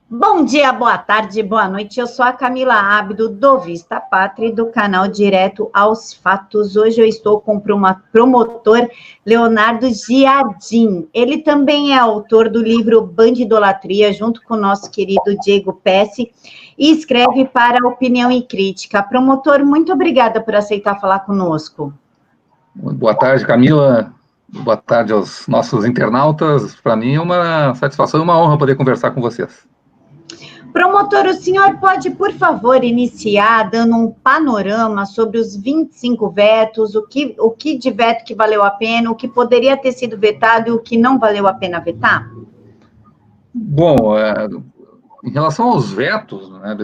Bom dia, boa tarde, boa noite. Eu sou a Camila Abdo, do Vista Pátria, do canal Direto aos Fatos. Hoje eu estou com o promotor Leonardo Giardin. Ele também é autor do livro Bandidolatria, junto com o nosso querido Diego Pesce, e escreve para Opinião e Crítica. Promotor, muito obrigada por aceitar falar conosco. Boa tarde, Camila. Boa tarde aos nossos internautas. Para mim é uma satisfação e uma honra poder conversar com vocês. Promotor, o senhor pode, por favor, iniciar dando um panorama sobre os 25 vetos, o que de veto que valeu a pena, o que poderia ter sido vetado e o que não valeu a pena vetar? Bom, em relação aos vetos, né,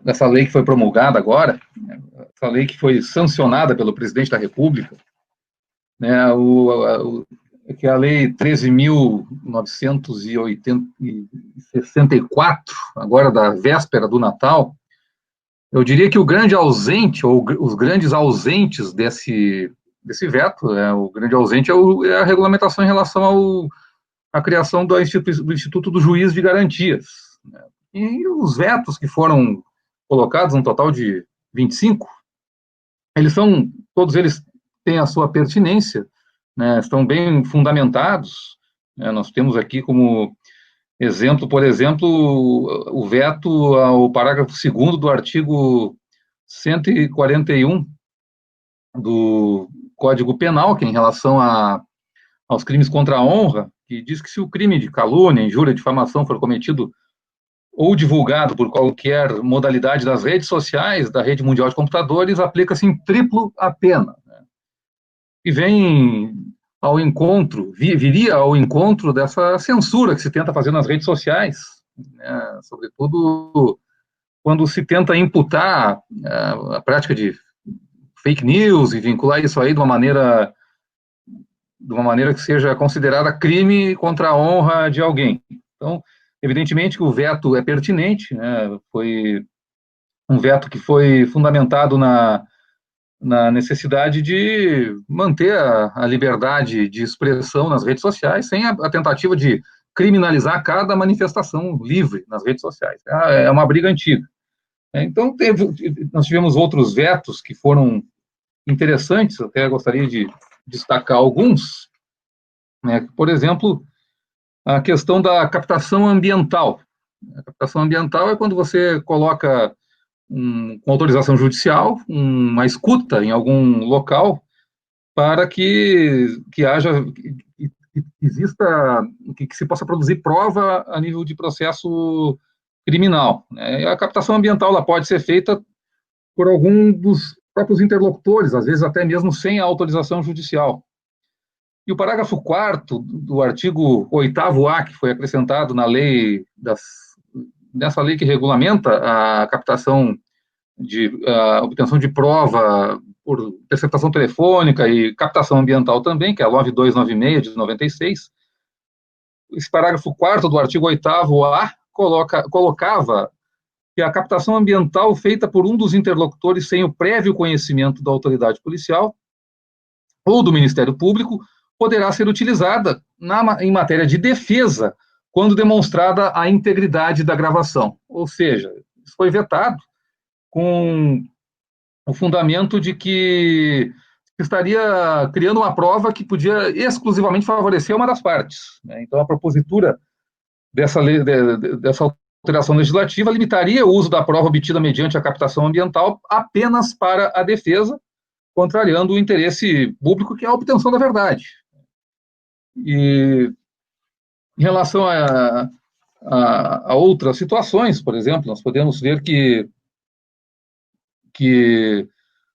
dessa lei que foi promulgada agora, essa lei que foi sancionada pelo presidente da República, né, que é a Lei 13.964, agora da véspera do Natal. Eu diria que o grande ausente, ou os grandes ausentes desse veto, o grande ausente é a regulamentação em relação à criação do Instituto do Juiz de Garantias. Né? E os vetos que foram colocados, um total de 25, todos eles têm a sua pertinência, né? Estão bem fundamentados. Né? Nós temos aqui como exemplo, por exemplo, o veto ao parágrafo 2º do artigo 141 do Código Penal, que é em relação aos crimes contra a honra, que diz que se o crime de calúnia, injúria, difamação for cometido ou divulgado por qualquer modalidade das redes sociais, da rede mundial de computadores, aplica-se em triplo a pena. Né? E viria ao encontro dessa censura que se tenta fazer nas redes sociais, né? Sobretudo quando se tenta imputar a prática de fake news e vincular isso aí de uma maneira que seja considerada crime contra a honra de alguém. Então, evidentemente que o veto é pertinente, né? Foi um veto que foi fundamentado na necessidade de manter a liberdade de expressão nas redes sociais, sem a tentativa de criminalizar cada manifestação livre nas redes sociais. É uma briga antiga. Então, nós tivemos outros vetos que foram interessantes, até gostaria de destacar alguns, né? Por exemplo, a questão da captação ambiental. A captação ambiental é quando você coloca, com autorização judicial, uma escuta em algum local para que exista, que se possa produzir prova a nível de processo criminal. Né? A captação ambiental ela pode ser feita por algum dos próprios interlocutores, às vezes até mesmo sem a autorização judicial. E o parágrafo 4º do artigo 8º-A, que foi acrescentado na lei, nessa lei que regulamenta a captação a obtenção de prova por interceptação telefônica e captação ambiental também, que é a 9296 de 96, esse parágrafo 4º do artigo 8º-A colocava que a captação ambiental feita por um dos interlocutores sem o prévio conhecimento da autoridade policial ou do Ministério Público poderá ser utilizada em matéria de defesa quando demonstrada a integridade da gravação. Ou seja, isso foi vetado com o fundamento de que estaria criando uma prova que podia exclusivamente favorecer uma das partes. Né? Então, a propositura dessa alteração legislativa limitaria o uso da prova obtida mediante a captação ambiental apenas para a defesa, contrariando o interesse público, que é a obtenção da verdade. E em relação a outras situações, por exemplo, nós podemos ver que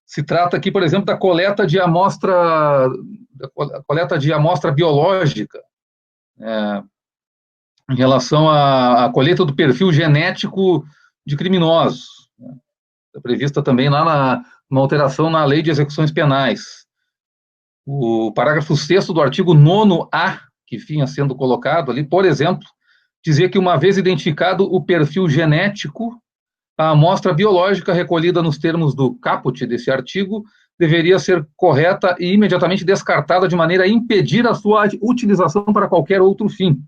se trata aqui, por exemplo, da coleta de amostra biológica, em relação à colheita do perfil genético de criminosos. É prevista também lá uma alteração na Lei de Execuções Penais. O parágrafo 6º do artigo 9º-A, que vinha sendo colocado ali, por exemplo, dizia que uma vez identificado o perfil genético, a amostra biológica recolhida nos termos do caput desse artigo deveria ser correta e imediatamente descartada de maneira a impedir a sua utilização para qualquer outro fim.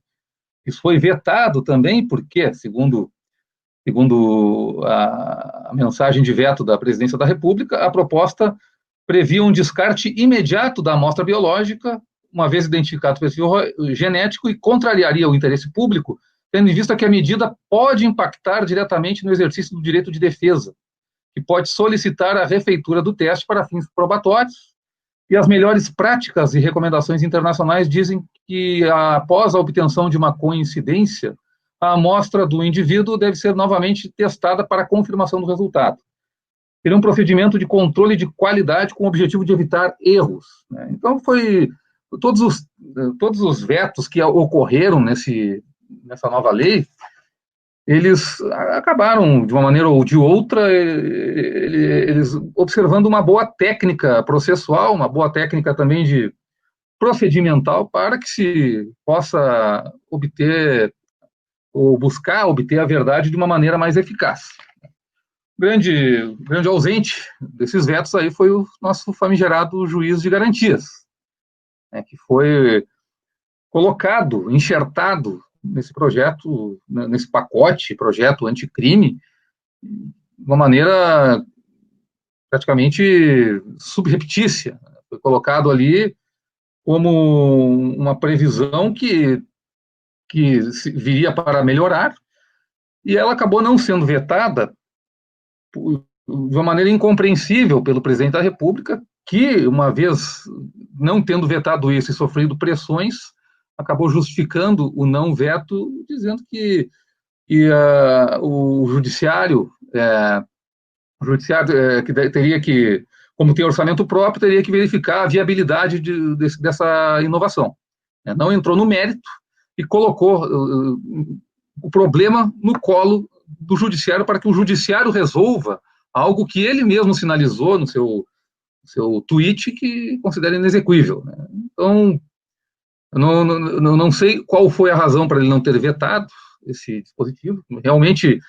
Isso foi vetado também, porque, segundo a mensagem de veto da Presidência da República, a proposta previa um descarte imediato da amostra biológica, uma vez identificado o perfil genético, e contrariaria o interesse público, tendo em vista que a medida pode impactar diretamente no exercício do direito de defesa, que pode solicitar a refeitura do teste para fins probatórios, e as melhores práticas e recomendações internacionais dizem que, após a obtenção de uma coincidência, a amostra do indivíduo deve ser novamente testada para confirmação do resultado. Seria um procedimento de controle de qualidade com o objetivo de evitar erros, né? Então, todos os vetos que ocorreram nessa nova lei, eles acabaram, de uma maneira ou de outra, eles observando uma boa técnica processual, uma boa técnica também de procedimental, para que se possa obter ou buscar obter a verdade de uma maneira mais eficaz. Grande ausente desses vetos aí foi o nosso famigerado juiz de garantias, né, que foi colocado, enxertado nesse projeto, nesse projeto anticrime, de uma maneira praticamente subreptícia. Foi colocado ali como uma previsão que viria para melhorar, e ela acabou não sendo vetada de uma maneira incompreensível pelo presidente da República, que, uma vez não tendo vetado isso e sofrido pressões, acabou justificando o não veto, dizendo que o judiciário que teria que, como tem orçamento próprio, teria que verificar a viabilidade dessa inovação. Não entrou no mérito e colocou o problema no colo do judiciário, para que o judiciário resolva algo que ele mesmo sinalizou no seu tweet, que considera inexequível, né? Então, eu não sei qual foi a razão para ele não ter vetado esse dispositivo. Realmente,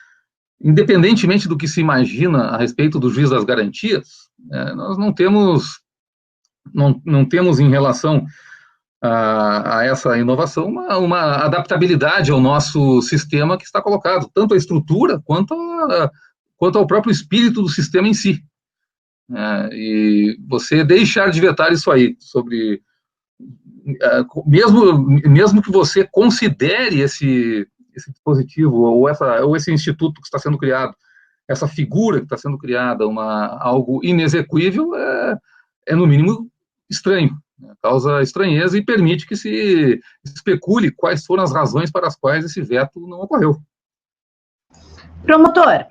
independentemente do que se imagina a respeito do juiz das garantias, nós não temos em relação a essa inovação uma adaptabilidade ao nosso sistema que está colocado, tanto a estrutura quanto ao próprio espírito do sistema em si. E você deixar de vetar isso aí, mesmo que você considere esse dispositivo ou esse instituto que está sendo criado, essa figura que está sendo criada, algo inexequível, é no mínimo estranho, né? Causa estranheza e permite que se especule quais foram as razões para as quais esse veto não ocorreu. Promotor,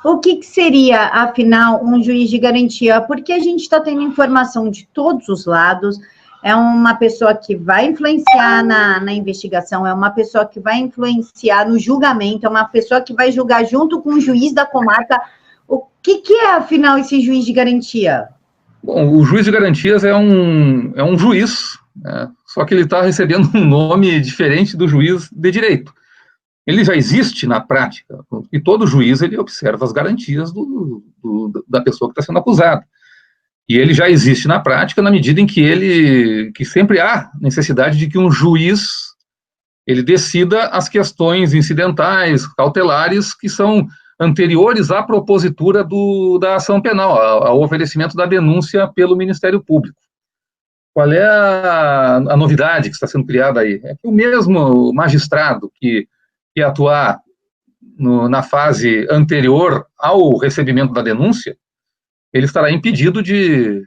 o que seria, afinal, um juiz de garantia? Porque a gente está tendo informação de todos os lados. É uma pessoa que vai influenciar na investigação, é uma pessoa que vai influenciar no julgamento, é uma pessoa que vai julgar junto com o juiz da comarca. O que é, afinal, esse juiz de garantia? Bom, o juiz de garantias é um juiz, né? Só que ele está recebendo um nome diferente do juiz de direito. Ele já existe na prática, e todo juiz ele observa as garantias da pessoa que está sendo acusada. E ele já existe na prática na medida em que sempre há necessidade de que um juiz ele decida as questões incidentais, cautelares, que são anteriores à propositura da ação penal, ao oferecimento da denúncia pelo Ministério Público. Qual é a novidade que está sendo criada aí? É que o mesmo magistrado que atuar na fase anterior ao recebimento da denúncia, ele estará impedido de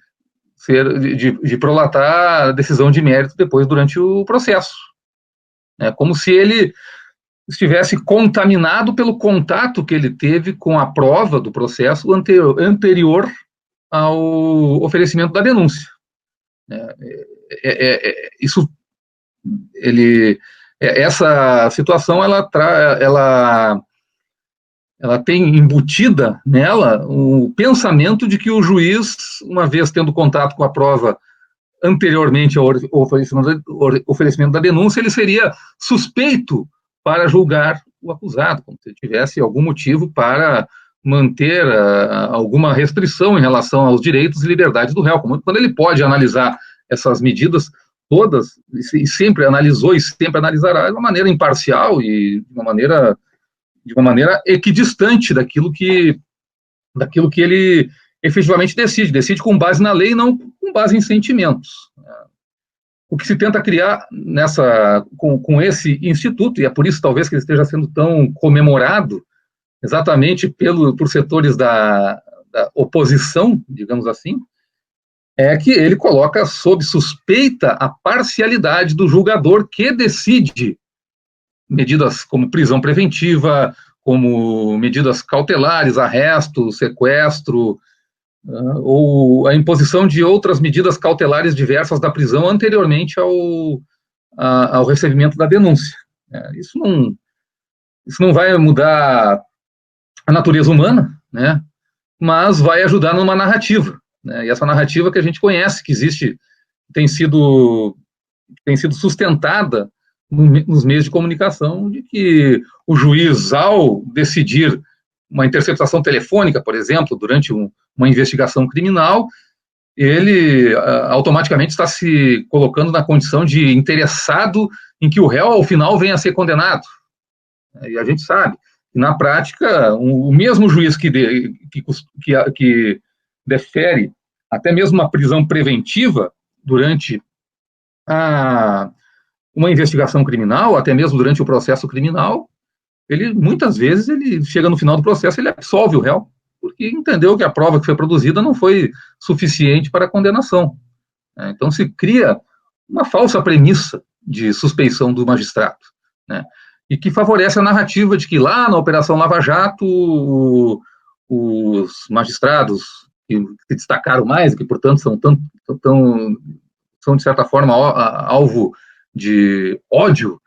prolatar a decisão de mérito depois, durante o processo. É como se ele estivesse contaminado pelo contato que ele teve com a prova do processo anterior ao oferecimento da denúncia. Essa situação, ela tem embutida nela o pensamento de que o juiz, uma vez tendo contato com a prova anteriormente ao oferecimento da denúncia, ele seria suspeito para julgar o acusado, como se tivesse algum motivo para manter alguma restrição em relação aos direitos e liberdades do réu, quando ele pode analisar essas medidas todas, e sempre analisou e sempre analisará de uma maneira imparcial e de uma maneira equidistante daquilo que ele efetivamente decide com base na lei e não com base em sentimentos. O que se tenta criar com esse instituto, e é por isso talvez que ele esteja sendo tão comemorado, exatamente por setores da oposição, digamos assim, é que ele coloca sob suspeita a parcialidade do julgador que decide medidas como prisão preventiva, como medidas cautelares, arresto, sequestro, ou a imposição de outras medidas cautelares diversas da prisão anteriormente ao recebimento da denúncia. Isso não vai mudar a natureza humana, né? Mas vai ajudar numa narrativa, né? E essa narrativa que a gente conhece, que existe, tem sido sustentada nos meios de comunicação, de que o juiz, ao decidir uma interceptação telefônica, por exemplo, durante uma investigação criminal, ele automaticamente está se colocando na condição de interessado em que o réu, ao final, venha a ser condenado. E a gente sabe que, na prática, o mesmo juiz que defere até mesmo uma prisão preventiva durante uma investigação criminal, até mesmo durante o processo criminal, muitas vezes, ele chega no final do processo, ele absolve o réu, porque entendeu que a prova que foi produzida não foi suficiente para a condenação. Então, se cria uma falsa premissa de suspeição do magistrado, né? E que favorece a narrativa de que lá na Operação Lava Jato, os magistrados que se destacaram mais, que, portanto, são de certa forma, alvo de ódio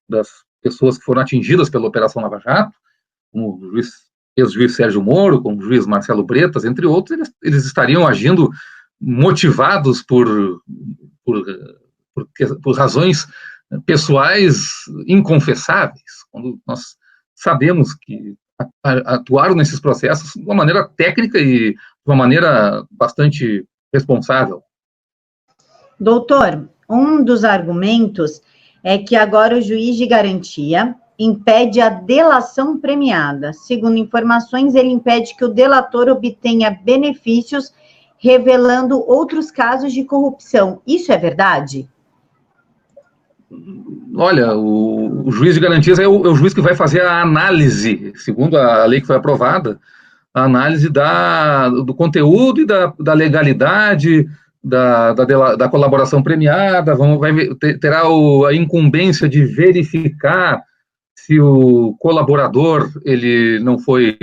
das pessoas que foram atingidas pela Operação Lava Jato, como o ex-juiz Sérgio Moro, como o juiz Marcelo Bretas, entre outros, eles estariam agindo motivados por razões pessoais inconfessáveis, quando nós sabemos que atuaram nesses processos de uma maneira técnica e de uma maneira bastante responsável. Doutor, um dos argumentos é que agora o juiz de garantia impede a delação premiada. Segundo informações, ele impede que o delator obtenha benefícios revelando outros casos de corrupção. Isso é verdade? Olha, o juiz de garantias é o juiz que vai fazer a análise, segundo a lei que foi aprovada, a análise do conteúdo e da legalidade da colaboração premiada, terá a incumbência de verificar se o colaborador ele não foi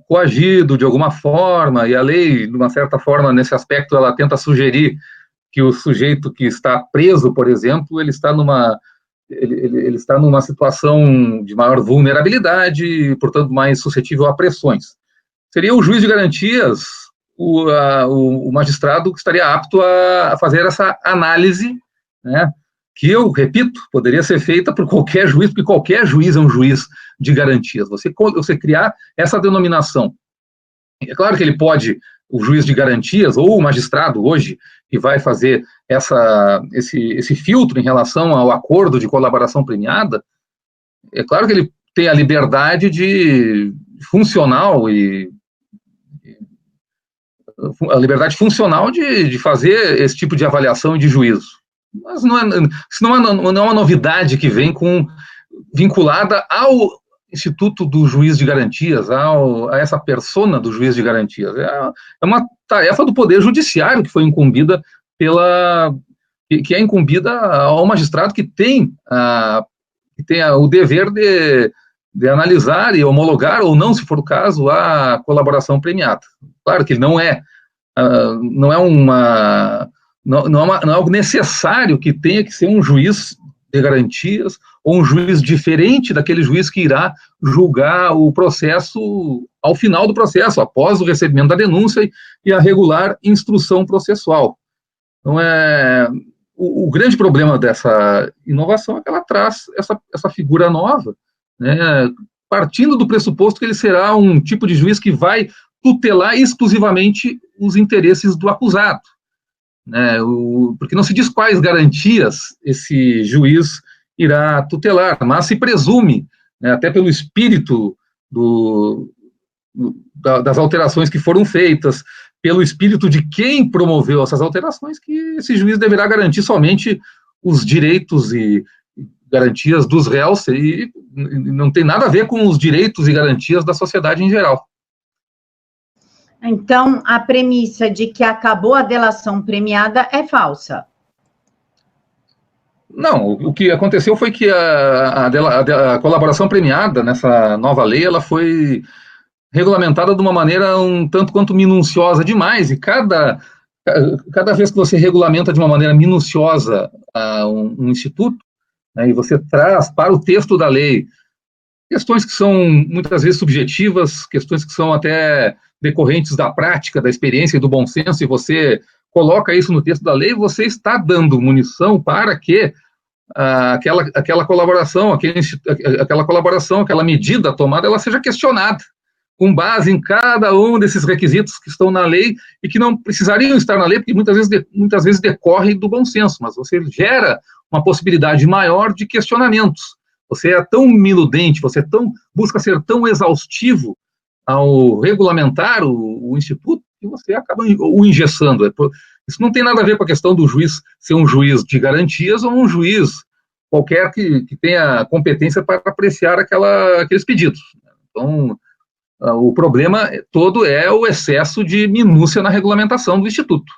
coagido de alguma forma, e a lei, de uma certa forma, nesse aspecto, ela tenta sugerir que o sujeito que está preso, por exemplo, ele está numa situação de maior vulnerabilidade e, portanto, mais suscetível a pressões. Seria o juiz de garantias o magistrado que estaria apto a fazer essa análise, né, que eu repito, poderia ser feita por qualquer juiz, porque qualquer juiz é um juiz de garantias. Você criar essa denominação. É claro que ele pode, o juiz de garantias, ou o magistrado hoje, que vai fazer esse filtro em relação ao acordo de colaboração premiada, é claro que ele tem a liberdade funcional de fazer esse tipo de avaliação e de juízo. Mas não é uma novidade que vem vinculada ao Instituto do Juiz de Garantias, a essa persona do juiz de garantias. É uma tarefa do Poder Judiciário que foi incumbida que é incumbida ao magistrado que tem o dever de analisar e homologar, ou não, se for o caso, a colaboração premiada. Claro que não é algo necessário que tenha que ser um juiz de garantias ou um juiz diferente daquele juiz que irá julgar o processo ao final do processo, após o recebimento da denúncia e a regular instrução processual. Então, o grande problema dessa inovação é que ela traz essa figura nova, né, partindo do pressuposto que ele será um tipo de juiz que vai tutelar exclusivamente os interesses do acusado. né, porque não se diz quais garantias esse juiz irá tutelar, mas se presume, né, até pelo espírito das alterações que foram feitas, pelo espírito de quem promoveu essas alterações, que esse juiz deverá garantir somente os direitos e garantias dos réus, e não tem nada a ver com os direitos e garantias da sociedade em geral. Então, a premissa de que acabou a delação premiada é falsa. Não, o que aconteceu foi que a colaboração premiada nessa nova lei, ela foi regulamentada de uma maneira um tanto quanto minuciosa demais, e cada vez que você regulamenta de uma maneira minuciosa um instituto, né, e você traz para o texto da lei questões que são muitas vezes subjetivas, questões que são até decorrentes da prática, da experiência e do bom senso, e você coloca isso no texto da lei, você está dando munição para que aquela colaboração, aquela medida tomada, ela seja questionada, com base em cada um desses requisitos que estão na lei e que não precisariam estar na lei, porque muitas vezes decorre do bom senso, mas você gera uma possibilidade maior de questionamentos. Você é tão minudente, busca ser tão exaustivo ao regulamentar o instituto, que você acaba o engessando. Isso não tem nada a ver com a questão do juiz ser um juiz de garantias ou um juiz qualquer que tenha competência para apreciar aqueles pedidos. Então, o problema todo é o excesso de minúcia na regulamentação do Instituto.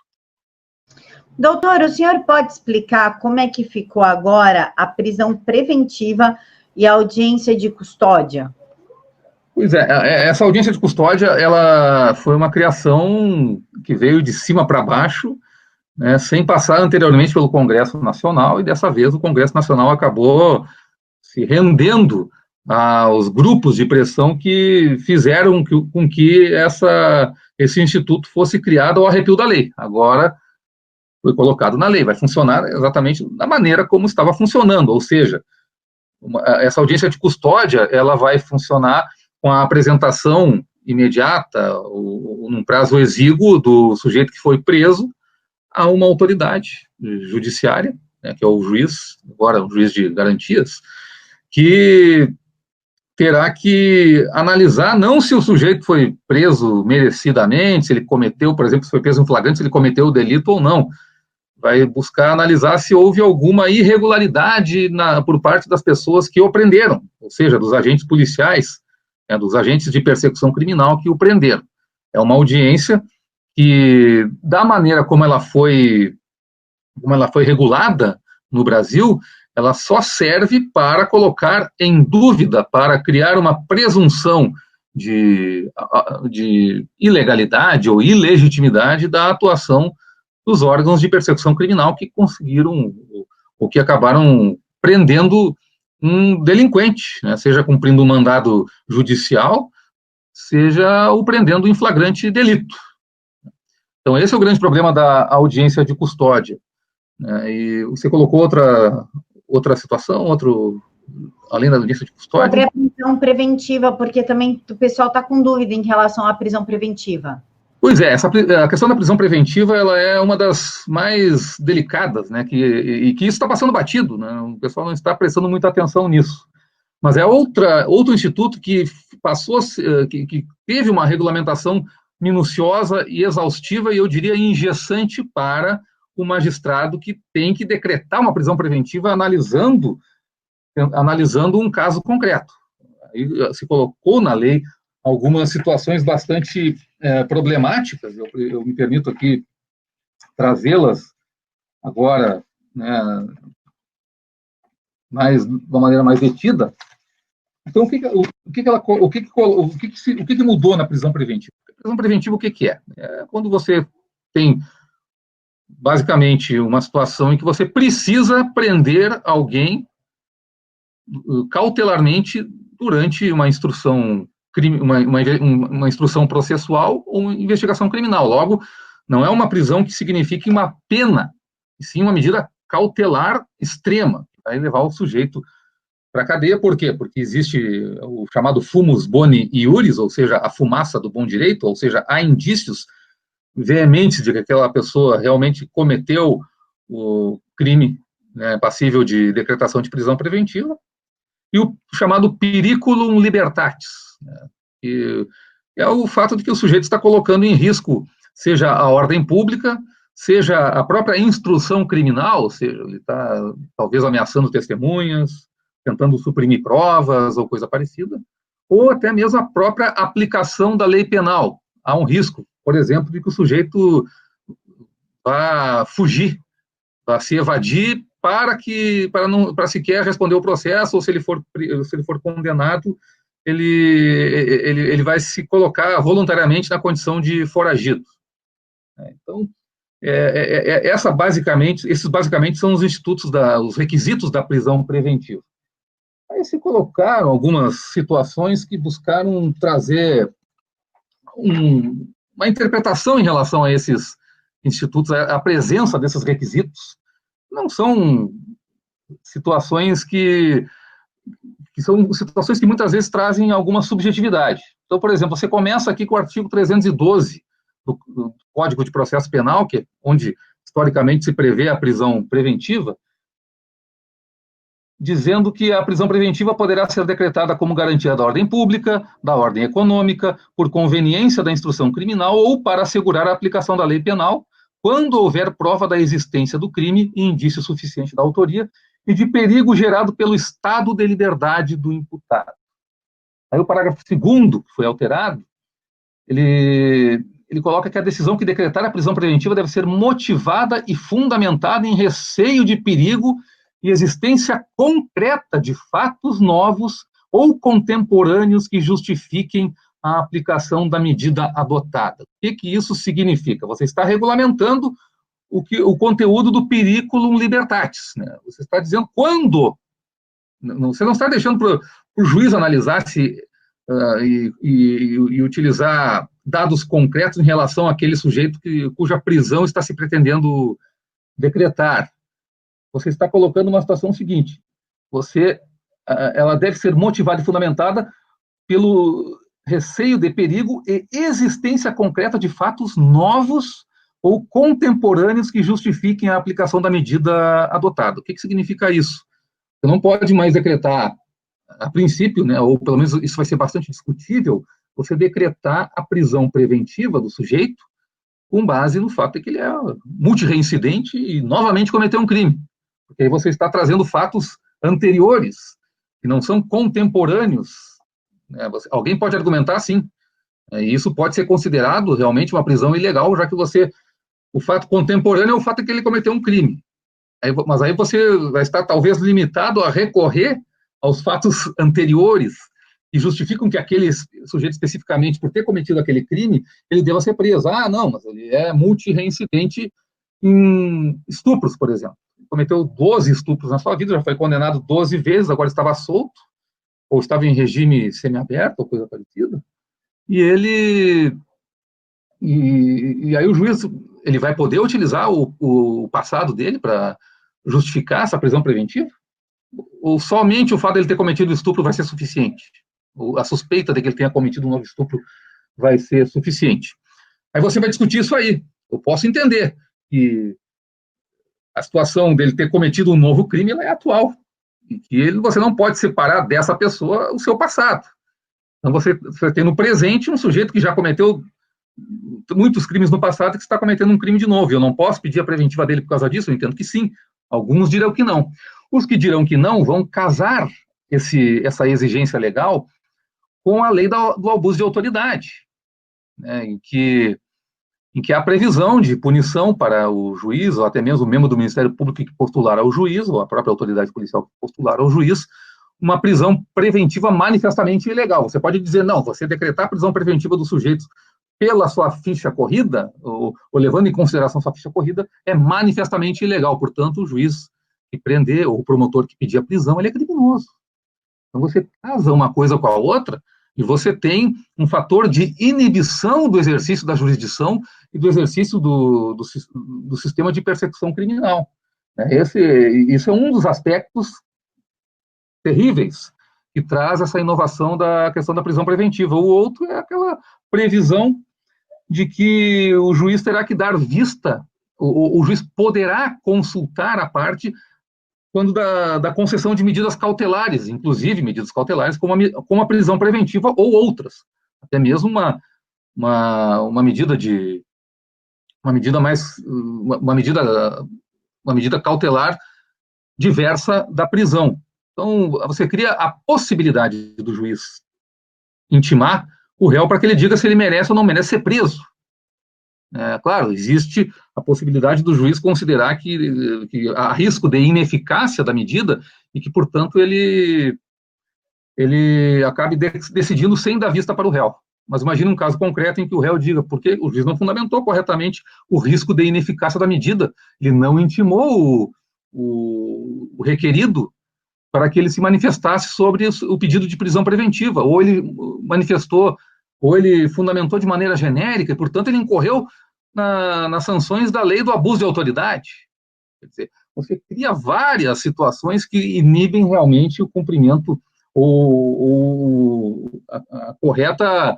Doutor, o senhor pode explicar como é que ficou agora a prisão preventiva e a audiência de custódia? Pois é, essa audiência de custódia, ela foi uma criação que veio de cima para baixo, né, sem passar anteriormente pelo Congresso Nacional, e dessa vez o Congresso Nacional acabou se rendendo aos grupos de pressão que fizeram com que esse instituto fosse criado ao arrepio da lei. Agora foi colocado na lei, vai funcionar exatamente da maneira como estava funcionando, ou seja, essa audiência de custódia, ela vai funcionar com a apresentação imediata, ou num prazo exíguo do sujeito que foi preso, a uma autoridade judiciária, né, que é o juiz, agora um juiz de garantias, que terá que analisar não se o sujeito foi preso merecidamente, se ele cometeu, por exemplo, se foi preso em flagrante, se ele cometeu o delito ou não. Vai buscar analisar se houve alguma irregularidade por parte das pessoas que o prenderam, ou seja, dos agentes policiais, né, dos agentes de persecução criminal que o prenderam. É uma audiência que, da maneira como ela foi regulada no Brasil, ela só serve para colocar em dúvida, para criar uma presunção de ilegalidade ou ilegitimidade da atuação dos órgãos de persecução criminal que conseguiram, ou que acabaram prendendo um delinquente, né, seja cumprindo um mandado judicial, seja o prendendo em flagrante delito. Então, esse é o grande problema da audiência de custódia. Né, e você colocou outra situação, além da audiência de custódia? Sobre a prisão preventiva, porque também o pessoal está com dúvida em relação à prisão preventiva. Pois é, a questão da prisão preventiva, ela é uma das mais delicadas, né, e que isso está passando batido, né, o pessoal não está prestando muita atenção nisso. Mas é outro instituto que que teve uma regulamentação minuciosa e exaustiva, e eu diria engessante para o magistrado que tem que decretar uma prisão preventiva analisando um caso concreto. Aí se colocou na lei algumas situações bastante problemáticas, eu me permito aqui trazê-las agora, né, de uma maneira mais detida. Então, o que mudou na prisão preventiva? A prisão preventiva, o que é? É quando você tem, basicamente, uma situação em que você precisa prender alguém cautelarmente durante uma instrução uma instrução processual ou uma investigação criminal. Logo, não é uma prisão que signifique uma pena, e sim uma medida cautelar extrema, que vai levar o sujeito para a cadeia. Por quê? Porque existe o chamado fumus boni iuris, ou seja, a fumaça do bom direito, ou seja, há indícios veementes de que aquela pessoa realmente cometeu o crime, né, passível de decretação de prisão preventiva, e o chamado periculum libertatis, né, que é o fato de que o sujeito está colocando em risco, seja a ordem pública, seja a própria instrução criminal, ou seja, ele está talvez ameaçando testemunhas, tentando suprimir provas ou coisa parecida, ou até mesmo a própria aplicação da lei penal. Há um risco, por exemplo, de que o sujeito vá fugir, vá se evadir para sequer responder o processo, ou se ele for condenado, ele vai se colocar voluntariamente na condição de foragido. Então, esses basicamente são os institutos, os requisitos da prisão preventiva. Aí se colocaram algumas situações que buscaram trazer uma interpretação em relação a esses institutos, a presença desses requisitos. Não são situações que são situações que muitas vezes trazem alguma subjetividade. Então, por exemplo, você começa aqui com o artigo 312 do Código de Processo Penal, que é onde historicamente se prevê a prisão preventiva, dizendo que a prisão preventiva poderá ser decretada como garantia da ordem pública, da ordem econômica, por conveniência da instrução criminal ou para assegurar a aplicação da lei penal, quando houver prova da existência do crime e indício suficiente da autoria e de perigo gerado pelo estado de liberdade do imputado. Aí o parágrafo 2º, que foi alterado, ele coloca que a decisão que decretar a prisão preventiva deve ser motivada e fundamentada em receio de perigo e existência concreta de fatos novos ou contemporâneos que justifiquem a aplicação da medida adotada. O que isso significa? Você está regulamentando o conteúdo do periculum libertatis, né? Você está dizendo quando, você não está deixando para o juiz analisar e utilizar dados concretos em relação àquele sujeito cuja prisão está se pretendendo decretar. Você está colocando uma situação seguinte: ela deve ser motivada e fundamentada pelo receio de perigo e existência concreta de fatos novos ou contemporâneos que justifiquem a aplicação da medida adotada. O que significa isso? Você não pode mais decretar, a princípio, né, ou pelo menos isso vai ser bastante discutível, você decretar a prisão preventiva do sujeito com base no fato de que ele é multireincidente e novamente cometeu um crime. Porque aí você está trazendo fatos anteriores, que não são contemporâneos. Né? Alguém pode argumentar, sim, e isso pode ser considerado realmente uma prisão ilegal, já que o fato contemporâneo é o fato de que ele cometeu um crime. Mas aí você vai estar talvez limitado a recorrer aos fatos anteriores que justificam que aquele sujeito especificamente, por ter cometido aquele crime, ele deva ser preso. Ah, não, mas ele é multireincidente em estupros, por exemplo. Cometeu 12 estupros na sua vida, já foi condenado 12 vezes, agora estava solto, ou estava em regime semiaberto, ou coisa parecida, e aí o juiz ele vai poder utilizar o passado dele para justificar essa prisão preventiva? Ou somente o fato de ele ter cometido estupro vai ser suficiente? Ou a suspeita de que ele tenha cometido um novo estupro vai ser suficiente? Aí você vai discutir isso aí. Eu posso entender que a situação dele ter cometido um novo crime ela é atual, e que você não pode separar dessa pessoa o seu passado. Então você tem no presente um sujeito que já cometeu muitos crimes no passado que está cometendo um crime de novo. Eu não posso pedir a preventiva dele por causa disso? Eu entendo que sim. Alguns dirão que não. Os que dirão que não vão casar essa exigência legal com a lei do abuso de autoridade, né, em que há previsão de punição para o juiz, ou até mesmo o membro do Ministério Público que postular ao juiz, ou a própria autoridade policial que postular ao juiz, uma prisão preventiva manifestamente ilegal. Você pode dizer, não, você decretar a prisão preventiva do sujeito pela sua ficha corrida, ou levando em consideração sua ficha corrida, é manifestamente ilegal. Portanto, o juiz que prender, ou o promotor que pedir a prisão, ele é criminoso. Então, você casa uma coisa com a outra, e você tem um fator de inibição do exercício da jurisdição e do exercício do sistema de persecução criminal. Isso é um dos aspectos terríveis que traz essa inovação da questão da prisão preventiva. O outro é aquela previsão de que o juiz terá que dar vista, o juiz poderá consultar a parte quando da concessão de medidas cautelares, inclusive medidas cautelares como a prisão preventiva ou outras, até mesmo uma medida uma medida cautelar diversa da prisão. Então, você cria a possibilidade do juiz intimar o réu para que ele diga se ele merece ou não merece ser preso. Claro, existe a possibilidade do juiz considerar que há risco de ineficácia da medida e que, portanto, ele acabe decidindo sem dar vista para o réu. Mas imagine um caso concreto em que o réu diga, porque o juiz não fundamentou corretamente o risco de ineficácia da medida, ele não intimou o requerido para que ele se manifestasse sobre o pedido de prisão preventiva, ou ele manifestou, ou ele fundamentou de maneira genérica, e, portanto, ele incorreu nas sanções da lei do abuso de autoridade. Quer dizer, você cria várias situações que inibem realmente o cumprimento ou a correta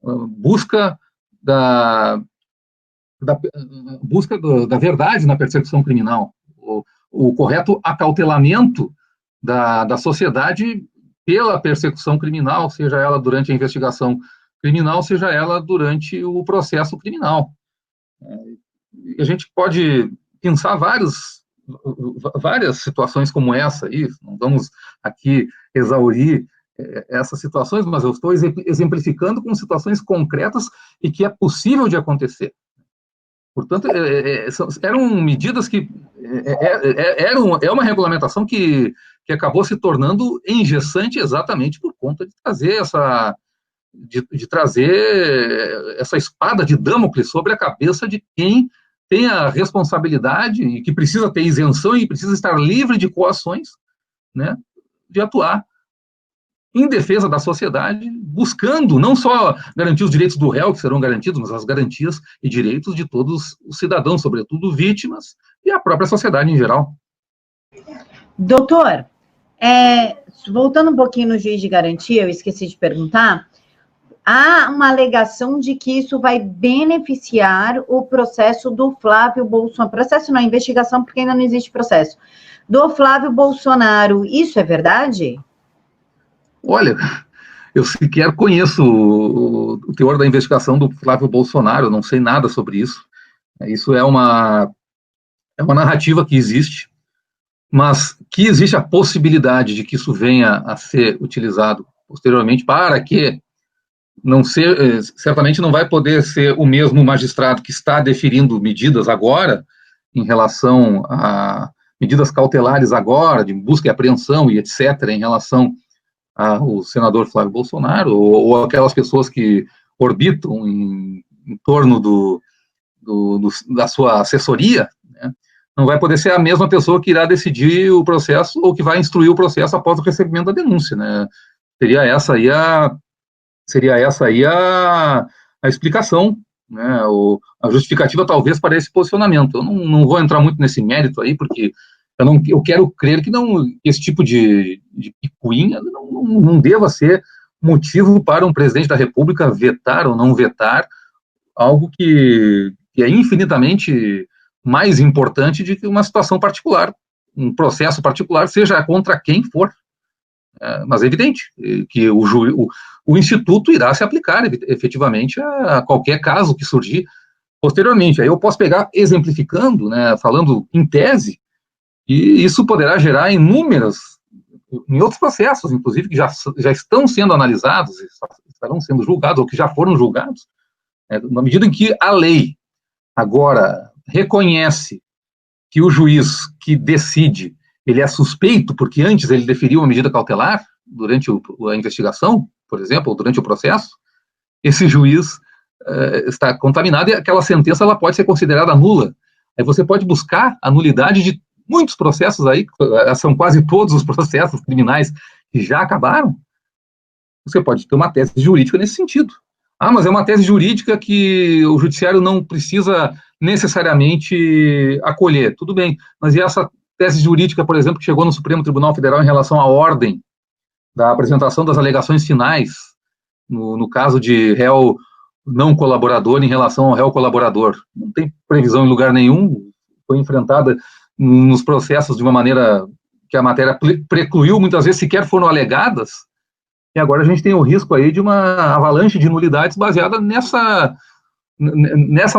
busca da verdade na persecução criminal, o correto acautelamento da sociedade pela persecução criminal, seja ela durante a investigação criminal, seja ela durante o processo criminal. A gente pode pensar várias situações como essa aí, não vamos aqui exaurir essas situações, mas eu estou exemplificando com situações concretas e que é possível de acontecer. Portanto, eram medidas que é uma regulamentação que acabou se tornando engessante exatamente por conta de trazer essa espada de Damocles sobre a cabeça de quem tem a responsabilidade e que precisa ter isenção e precisa estar livre de coações, né, de atuar em defesa da sociedade, buscando não só garantir os direitos do réu, que serão garantidos, mas as garantias e direitos de todos os cidadãos, sobretudo vítimas, e a própria sociedade em geral. Doutor, voltando um pouquinho no juiz de garantia, eu esqueci de perguntar, há uma alegação de que isso vai beneficiar o processo do Flávio Bolsonaro, processo não, investigação, porque ainda não existe processo, do Flávio Bolsonaro, isso é verdade? Olha, eu sequer conheço o teor da investigação do Flávio Bolsonaro, não sei nada sobre isso. Isso é uma narrativa que existe, mas que existe a possibilidade de que isso venha a ser utilizado posteriormente para que certamente não vai poder ser o mesmo magistrado que está deferindo medidas agora, em relação a medidas cautelares agora, de busca e apreensão e etc., em relação ao senador Flávio Bolsonaro, ou aquelas pessoas que orbitam em torno da sua assessoria, né? Não vai poder ser a mesma pessoa que irá decidir o processo ou que vai instruir o processo após o recebimento da denúncia, né? Seria essa aí a explicação, né? A justificativa, talvez, para esse posicionamento. Eu não vou entrar muito nesse mérito aí, porque eu quero crer que esse tipo de picuinha não deva ser motivo para um presidente da República vetar ou não vetar algo que é infinitamente mais importante de que uma situação particular, um processo particular, seja contra quem for. Mas é evidente que o Instituto irá se aplicar efetivamente a qualquer caso que surgir posteriormente. Aí eu posso pegar, exemplificando, né, falando em tese, e isso poderá gerar em outros processos, inclusive, que já estão sendo analisados, estarão sendo julgados, ou que já foram julgados, na medida em que a lei agora reconhece que o juiz que decide, ele é suspeito, porque antes ele deferiu uma medida cautelar, durante a investigação, por exemplo, ou durante o processo, esse juiz está contaminado e aquela sentença ela pode ser considerada nula. Aí você pode buscar a nulidade de muitos processos aí, são quase todos os processos criminais que já acabaram. Você pode ter uma tese jurídica nesse sentido. Mas é uma tese jurídica que o judiciário não precisa necessariamente acolher. Tudo bem, mas e essa tese jurídica, por exemplo, que chegou no Supremo Tribunal Federal em relação à ordem da apresentação das alegações finais, no caso de réu não colaborador em relação ao réu colaborador. Não tem previsão em lugar nenhum, foi enfrentada nos processos de uma maneira que a matéria precluiu, muitas vezes sequer foram alegadas, e agora a gente tem o risco aí de uma avalanche de nulidades baseada nessa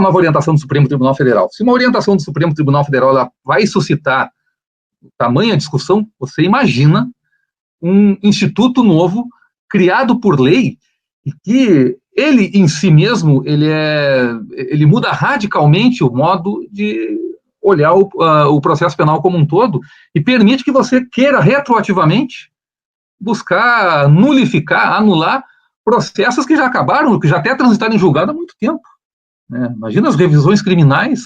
nova orientação do Supremo Tribunal Federal. Se uma orientação do Supremo Tribunal Federal ela vai suscitar tamanha discussão, você imagina um instituto novo, criado por lei, e que ele, em si mesmo, ele muda radicalmente o modo de olhar o processo penal como um todo, e permite que você queira retroativamente buscar nulificar, anular processos que já acabaram, que já até transitaram em julgado há muito tempo. Né? Imagina as revisões criminais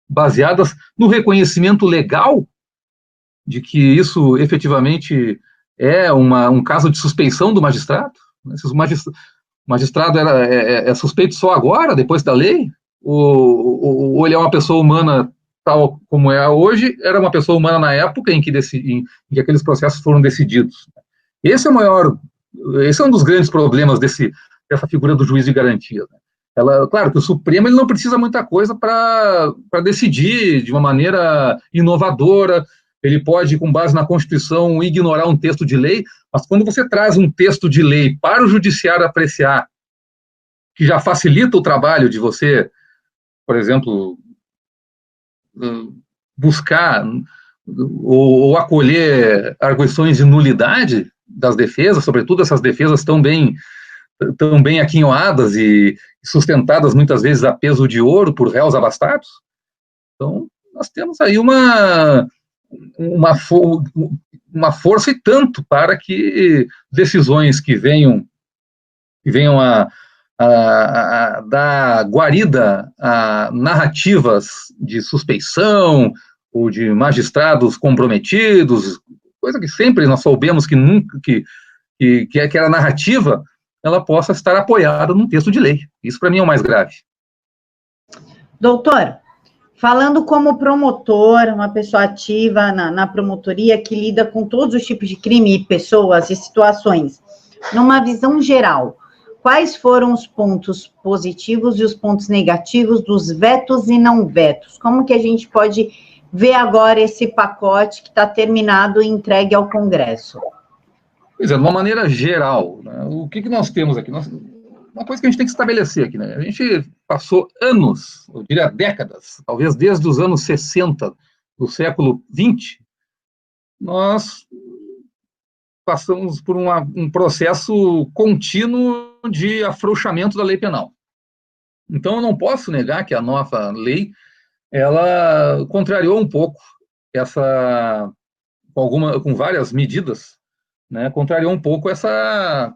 baseadas no reconhecimento legal de que isso efetivamente é um caso de suspeição do magistrado. O magistrado é suspeito só agora, depois da lei? Ou ele é uma pessoa humana tal como é hoje, era uma pessoa humana na época em que aqueles processos foram decididos? Esse é um dos grandes problemas dessa figura do juiz de garantia. Claro que o Supremo ele não precisa muita coisa para decidir de uma maneira inovadora. Ele pode, com base na Constituição, ignorar um texto de lei, mas quando você traz um texto de lei para o judiciário apreciar, que já facilita o trabalho de você, por exemplo, buscar ou acolher arguições de nulidade das defesas, sobretudo essas defesas tão bem aquinhoadas e sustentadas muitas vezes a peso de ouro por réus abastados. Então, nós temos aí uma força e tanto para que decisões que venham a dar guarida a narrativas de suspeição ou de magistrados comprometidos, coisa que sempre nós soubemos que nunca que aquela narrativa ela possa estar apoiada num texto de lei. Isso para mim é o mais grave. Doutor, falando como promotor, uma pessoa ativa na promotoria que lida com todos os tipos de crime, pessoas e situações, numa visão geral, quais foram os pontos positivos e os pontos negativos dos vetos e não vetos? Como que a gente pode ver agora esse pacote que está terminado e entregue ao Congresso? Pois é, de uma maneira geral, né, o que nós temos aqui? Uma coisa que a gente tem que estabelecer aqui, né? A gente passou anos, eu diria décadas, talvez desde os anos 60 do século XX, nós passamos por um processo contínuo de afrouxamento da lei penal. Então, eu não posso negar que a nova lei, ela contrariou um pouco com várias medidas, né, contrariou um pouco essa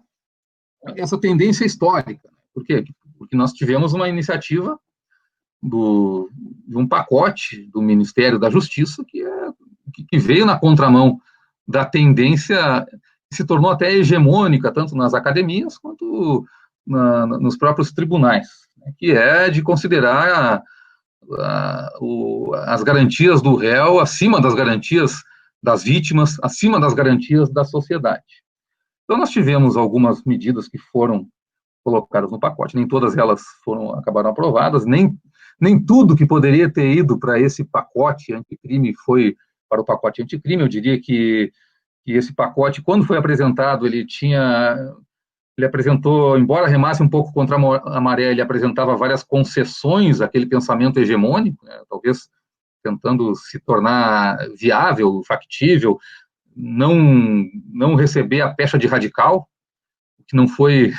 tendência histórica. Por quê? Porque nós tivemos uma iniciativa de um pacote do Ministério da Justiça que veio na contramão da tendência que se tornou até hegemônica, tanto nas academias quanto nos próprios tribunais, né, que é de considerar as garantias do réu acima das garantias das vítimas, acima das garantias da sociedade. Então, nós tivemos algumas medidas que foram colocadas no pacote, nem todas elas acabaram aprovadas, nem tudo que poderia ter ido para esse pacote anticrime foi para o pacote anticrime. Eu diria que esse pacote, quando foi apresentado, ele apresentou, embora remasse um pouco contra a maré, ele apresentava várias concessões àquele pensamento hegemônico, né, talvez tentando se tornar viável, factível, não receber a pecha de radical, que não foi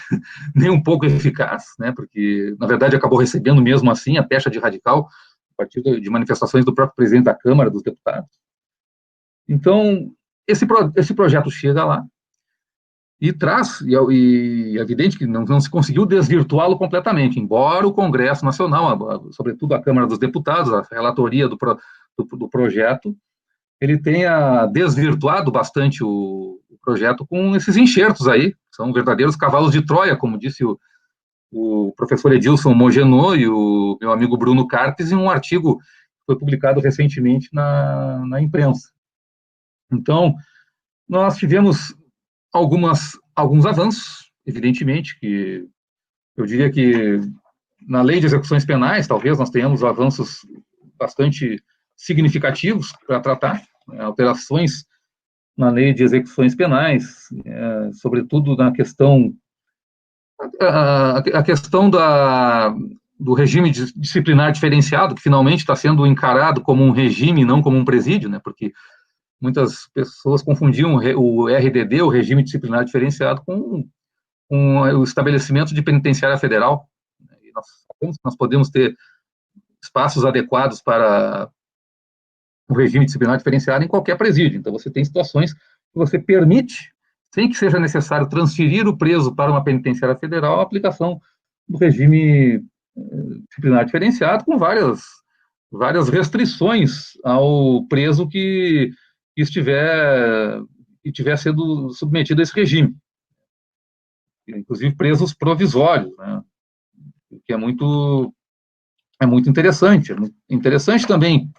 nem um pouco eficaz, né, porque, na verdade, acabou recebendo mesmo assim a pecha de radical, a partir de manifestações do próprio presidente da Câmara dos Deputados. Então, esse projeto chega lá e traz, e é evidente que não se conseguiu desvirtuá-lo completamente, embora o Congresso Nacional, sobretudo a Câmara dos Deputados, a relatoria do projeto, ele tenha desvirtuado bastante o projeto com esses enxertos aí, são verdadeiros cavalos de Troia, como disse o professor Edilson Mogenot e o meu amigo Bruno Carpes em um artigo que foi publicado recentemente na imprensa. Então, nós tivemos alguns avanços, evidentemente, que eu diria que na lei de execuções penais, talvez nós tenhamos avanços bastante significativos para tratar, né, alterações na lei de execuções penais, sobretudo na questão a questão do regime disciplinar diferenciado, que finalmente está sendo encarado como um regime, não como um presídio, né, porque muitas pessoas confundiam o RDD, o regime disciplinar diferenciado, com o estabelecimento de penitenciária federal. E nós podemos ter espaços adequados para o regime disciplinar diferenciado em qualquer presídio. Então, você tem situações que você permite, sem que seja necessário transferir o preso para uma penitenciária federal, a aplicação do regime disciplinar diferenciado, com várias restrições ao preso que estiver sendo submetido a esse regime. Inclusive presos provisórios, né? Que é muito interessante. É muito interessante também,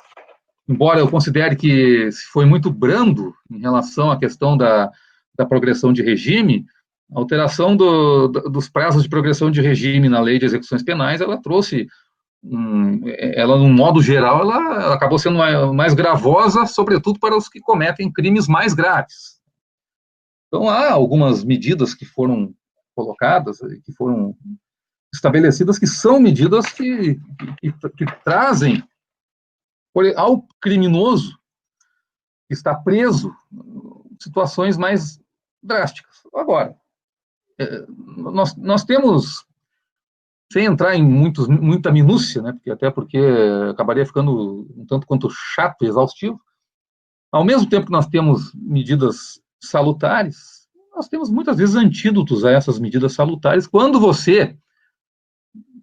embora eu considere que foi muito brando em relação à questão da progressão de regime, a alteração dos prazos de progressão de regime na lei de execuções penais, ela trouxe, ela, no modo geral, ela acabou sendo mais gravosa, sobretudo para os que cometem crimes mais graves. Então, há algumas medidas que foram colocadas, que foram estabelecidas, que são medidas que trazem ao criminoso que está preso situações mais drásticas. Agora, nós temos, sem entrar em muita minúcia, né, porque acabaria ficando um tanto quanto chato e exaustivo, ao mesmo tempo que nós temos medidas salutares, nós temos muitas vezes antídotos a essas medidas salutares, quando você,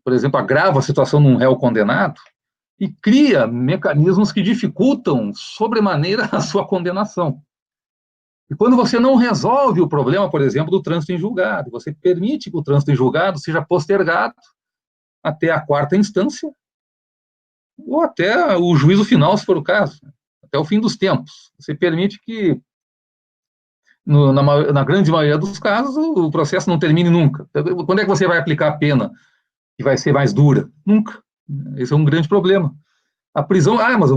por exemplo, agrava a situação num réu condenado e cria mecanismos que dificultam sobremaneira a sua condenação. E quando você não resolve o problema, por exemplo, do trânsito em julgado, você permite que o trânsito em julgado seja postergado até a quarta instância, ou até o juízo final, se for o caso, até o fim dos tempos. Você permite que, na grande maioria dos casos, o processo não termine nunca. Quando é que você vai aplicar a pena que vai ser mais dura? Nunca. Esse é um grande problema. A prisão, mas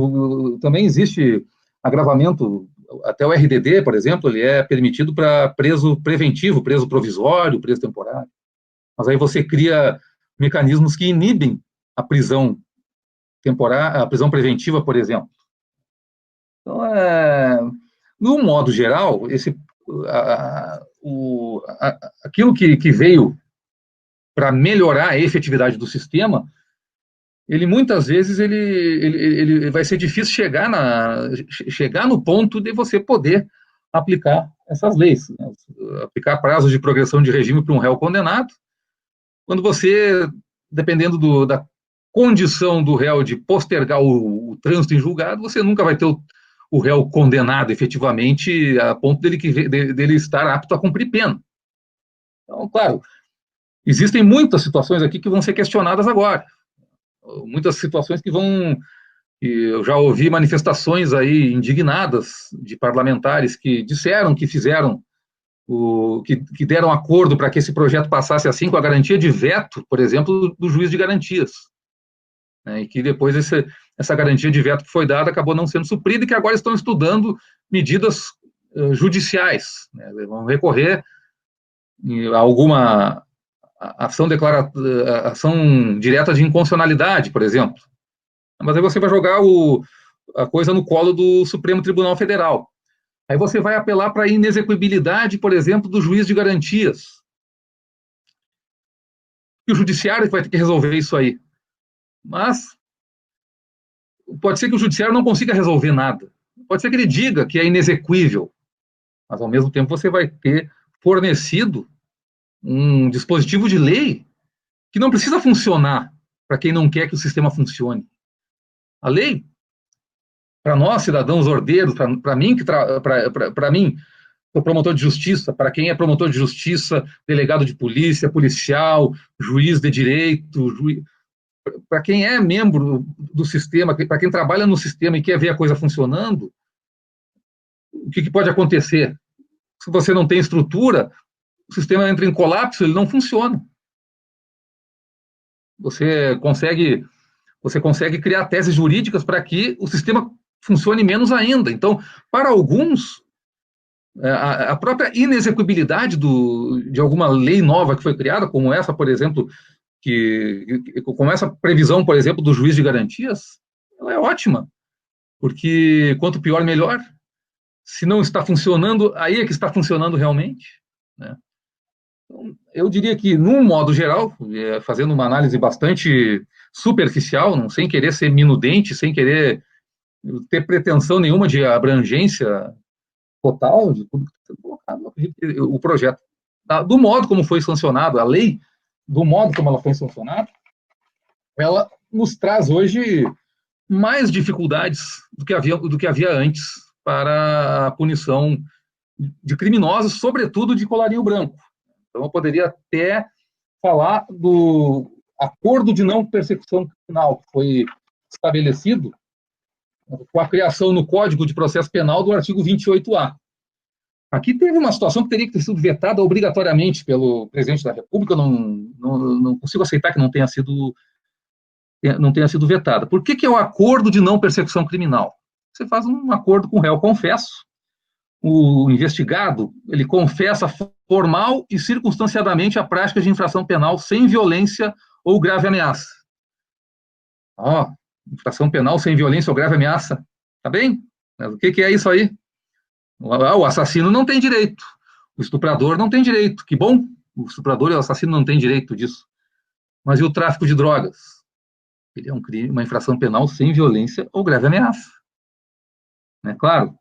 também existe agravamento, até o RDD, por exemplo, ele é permitido para preso preventivo, preso provisório, preso temporário. Mas aí você cria mecanismos que inibem a prisão temporária, a prisão preventiva, por exemplo. Então, no modo geral, aquilo que veio para melhorar a efetividade do sistema, ele muitas vezes ele vai ser difícil chegar no ponto de você poder aplicar essas leis, né? Aplicar prazos de progressão de regime para um réu condenado, quando você, dependendo da condição do réu de postergar o trânsito em julgado, você nunca vai ter o réu condenado efetivamente a ponto dele estar apto a cumprir pena. Então, claro, existem muitas situações aqui que vão ser questionadas agora. Muitas situações que vão... Eu já ouvi manifestações aí indignadas de parlamentares que disseram que fizeram, que deram acordo para que esse projeto passasse assim, com a garantia de veto, por exemplo, do juiz de garantias. Né, e que depois essa garantia de veto que foi dada acabou não sendo suprida e que agora estão estudando medidas judiciais. Né, vão recorrer a alguma ação direta de inconstitucionalidade, por exemplo. Mas aí você vai jogar a coisa no colo do Supremo Tribunal Federal. Aí você vai apelar para a inexequibilidade, por exemplo, do juiz de garantias. E o judiciário vai ter que resolver isso aí. Mas pode ser que o judiciário não consiga resolver nada. Pode ser que ele diga que é inexequível. Mas, ao mesmo tempo, você vai ter fornecido um dispositivo de lei que não precisa funcionar para quem não quer que o sistema funcione. A lei, para nós, cidadãos ordeiros, para mim, sou promotor de justiça, para quem é promotor de justiça, delegado de polícia, policial, juiz de direito, para quem é membro do sistema, para quem trabalha no sistema e quer ver a coisa funcionando, o que pode acontecer? Se você não tem estrutura, o sistema entra em colapso, ele não funciona. você consegue criar teses jurídicas para que o sistema funcione menos ainda. Então, para alguns, a própria inexecuibilidade de alguma lei nova que foi criada, como essa, por exemplo, como essa previsão, por exemplo, do juiz de garantias, ela é ótima, porque quanto pior, melhor. Se não está funcionando, aí é que está funcionando realmente, né? Então, eu diria que, num modo geral, fazendo uma análise bastante superficial, não, sem querer ser minudente, sem querer ter pretensão nenhuma de abrangência total de tudo que está sendo colocado, eu acredito que o projeto, do modo como foi sancionado, a lei, do modo como ela foi sancionada, ela nos traz hoje mais dificuldades do que havia antes para a punição de criminosos, sobretudo de colarinho branco. Então, eu poderia até falar do acordo de não persecução criminal que foi estabelecido com a criação no Código de Processo Penal do artigo 28A. Aqui teve uma situação que teria que ter sido vetada obrigatoriamente pelo presidente da República, eu não consigo aceitar que não tenha sido vetada. Por que é o acordo de não persecução criminal? Você faz um acordo com o réu confesso, o investigado, ele confessa formal e circunstanciadamente a prática de infração penal sem violência ou grave ameaça. Infração penal sem violência ou grave ameaça, tá bem? Mas o que é isso aí? O assassino não tem direito, o estuprador não tem direito, que bom, o estuprador e o assassino não têm direito disso. Mas e o tráfico de drogas? Ele é um crime, uma infração penal sem violência ou grave ameaça. Claro,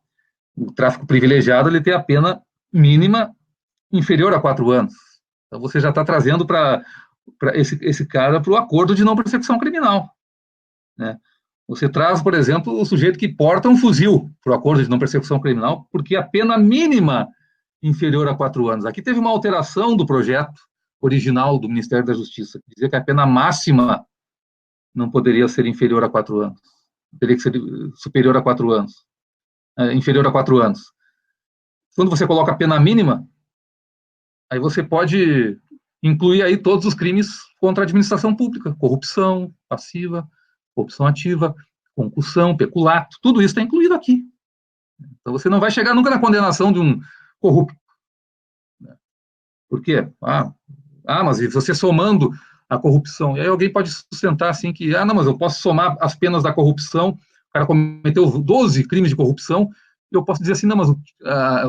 o tráfico privilegiado ele tem a pena mínima inferior a 4 anos. Então você já está trazendo para esse cara para o acordo de não persecução criminal, né? Você traz, por exemplo, o sujeito que porta um fuzil para o acordo de não persecução criminal, porque a pena mínima inferior a 4 anos. Aqui teve uma alteração do projeto original do Ministério da Justiça, que dizia que a pena máxima não poderia ser inferior a 4 anos. Teria que ser superior a 4 anos. Inferior a 4 anos. Quando você coloca a pena mínima, aí você pode incluir aí todos os crimes contra a administração pública, corrupção passiva, corrupção ativa, concussão, peculato, tudo isso está incluído aqui. Então você não vai chegar nunca na condenação de um corrupto. Por quê? Mas você somando a corrupção, e aí alguém pode sustentar assim que, não, mas eu posso somar as penas da corrupção, o cara cometeu 12 crimes de corrupção, e eu posso dizer assim, não, mas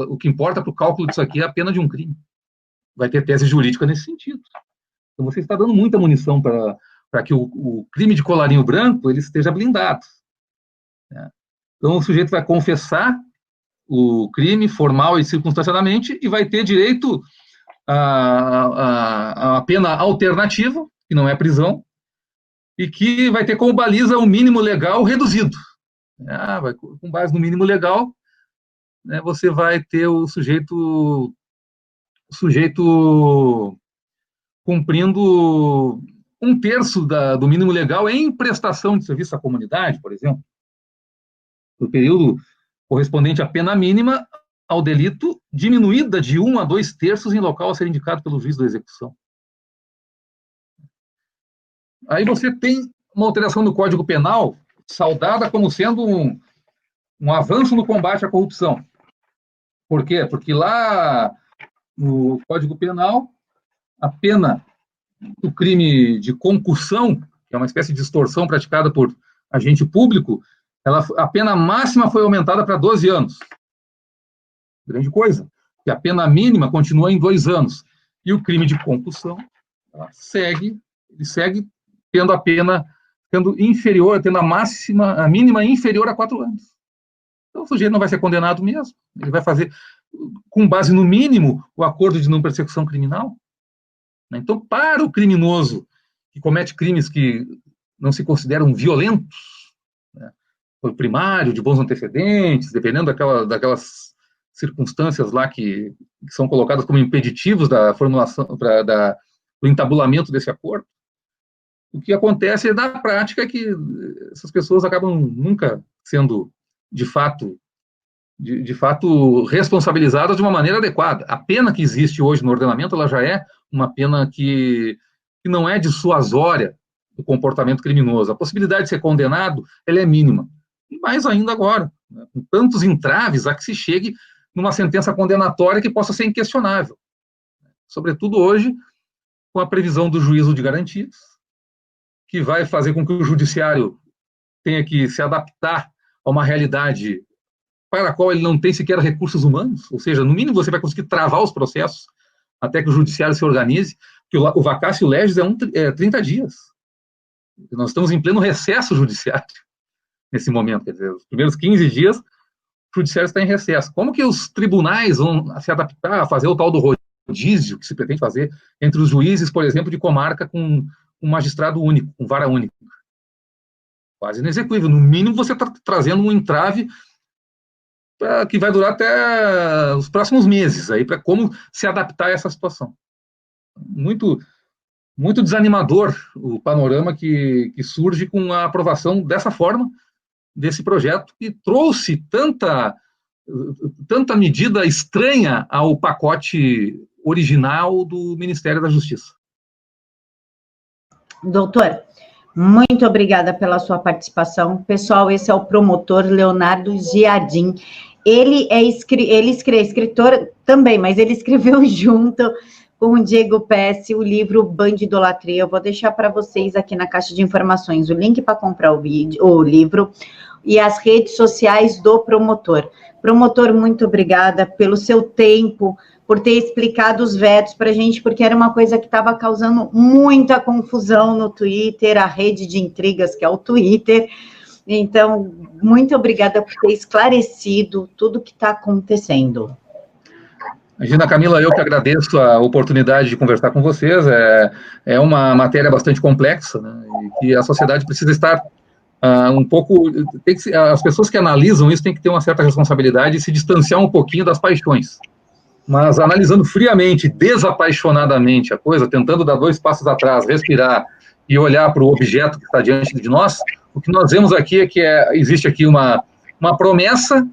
o que importa para o cálculo disso aqui é a pena de um crime. Vai ter tese jurídica nesse sentido. Então você está dando muita munição para que o crime de colarinho branco ele esteja blindado, né? Então o sujeito vai confessar o crime formal e circunstanciadamente e vai ter direito a pena alternativa, que não é prisão, e que vai ter como baliza o mínimo legal reduzido. Com base no mínimo legal, né, você vai ter o sujeito cumprindo 1/3 do mínimo legal em prestação de serviço à comunidade, por exemplo, no período correspondente à pena mínima ao delito, diminuída de 1 a 2/3 em local a ser indicado pelo juiz da execução. Aí você tem uma alteração do Código Penal, saudada como sendo um avanço no combate à corrupção. Por quê? Porque lá no Código Penal, a pena do crime de concussão, que é uma espécie de extorsão praticada por agente público, a pena máxima foi aumentada para 12 anos. Grande coisa. E a pena mínima continua em 2 anos. E o crime de concussão segue tendo a pena inferior, tendo a mínima inferior a 4 anos. Então o sujeito não vai ser condenado mesmo. Ele vai fazer, com base no mínimo, o acordo de não persecução criminal. Então, para o criminoso que comete crimes que não se consideram violentos, né, por primário, de bons antecedentes, dependendo daquelas circunstâncias lá que são colocadas como impeditivos da formulação, do entabulamento desse acordo, o que acontece na prática é que essas pessoas acabam nunca sendo, de fato, responsabilizadas de uma maneira adequada. A pena que existe hoje no ordenamento, ela já é uma pena que não é dissuasória do comportamento criminoso. A possibilidade de ser condenado, ela é mínima. E mais ainda agora, né, com tantos entraves, a que se chegue numa sentença condenatória que possa ser inquestionável. Sobretudo hoje, com a previsão do juízo de garantias, que vai fazer com que o judiciário tenha que se adaptar a uma realidade para a qual ele não tem sequer recursos humanos, ou seja, no mínimo você vai conseguir travar os processos até que o judiciário se organize, porque o vacatio legis é 30 dias. Nós estamos em pleno recesso judiciário nesse momento, quer dizer, os primeiros 15 dias o judiciário está em recesso. Como que os tribunais vão se adaptar a fazer o tal do rodízio que se pretende fazer entre os juízes, por exemplo, de comarca com um magistrado único, com vara única? Quase inexequível. No mínimo, você está trazendo um entrave que vai durar até os próximos meses, aí para como se adaptar a essa situação. Muito, muito desanimador o panorama que surge com a aprovação dessa forma desse projeto, que trouxe tanta medida estranha ao pacote original do Ministério da Justiça. Doutor, muito obrigada pela sua participação. Pessoal, esse é o promotor Leonardo Giardin. Ele é escritor também, mas ele escreveu junto com o Diego Pesce o livro Bandidolatria. Eu vou deixar para vocês aqui na caixa de informações o link para comprar o livro e as redes sociais do promotor. Promotor, muito obrigada pelo seu tempo, por ter explicado os vetos para a gente, porque era uma coisa que estava causando muita confusão no Twitter, a rede de intrigas que é o Twitter. Então, muito obrigada por ter esclarecido tudo o que está acontecendo. Imagina, Camila, eu que agradeço a oportunidade de conversar com vocês. É uma matéria bastante complexa, né, e que a sociedade precisa estar um pouco... as pessoas que analisam isso têm que ter uma certa responsabilidade e se distanciar um pouquinho das paixões. Mas analisando friamente, desapaixonadamente a coisa, tentando dar 2 passos atrás, respirar e olhar para o objeto que está diante de nós, o que nós vemos aqui é que existe aqui uma promessa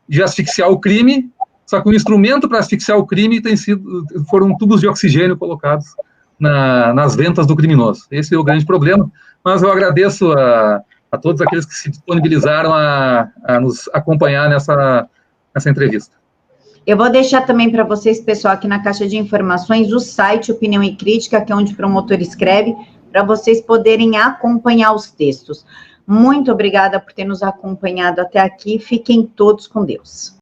de asfixiar o crime, só que o instrumento para asfixiar o crime foram tubos de oxigênio colocados nas ventas do criminoso. Esse é o grande problema, mas eu agradeço a todos aqueles que se disponibilizaram a nos acompanhar nessa entrevista. Eu vou deixar também para vocês, pessoal, aqui na caixa de informações, o site Opinião e Crítica, que é onde o promotor escreve, para vocês poderem acompanhar os textos. Muito obrigada por ter nos acompanhado até aqui. Fiquem todos com Deus.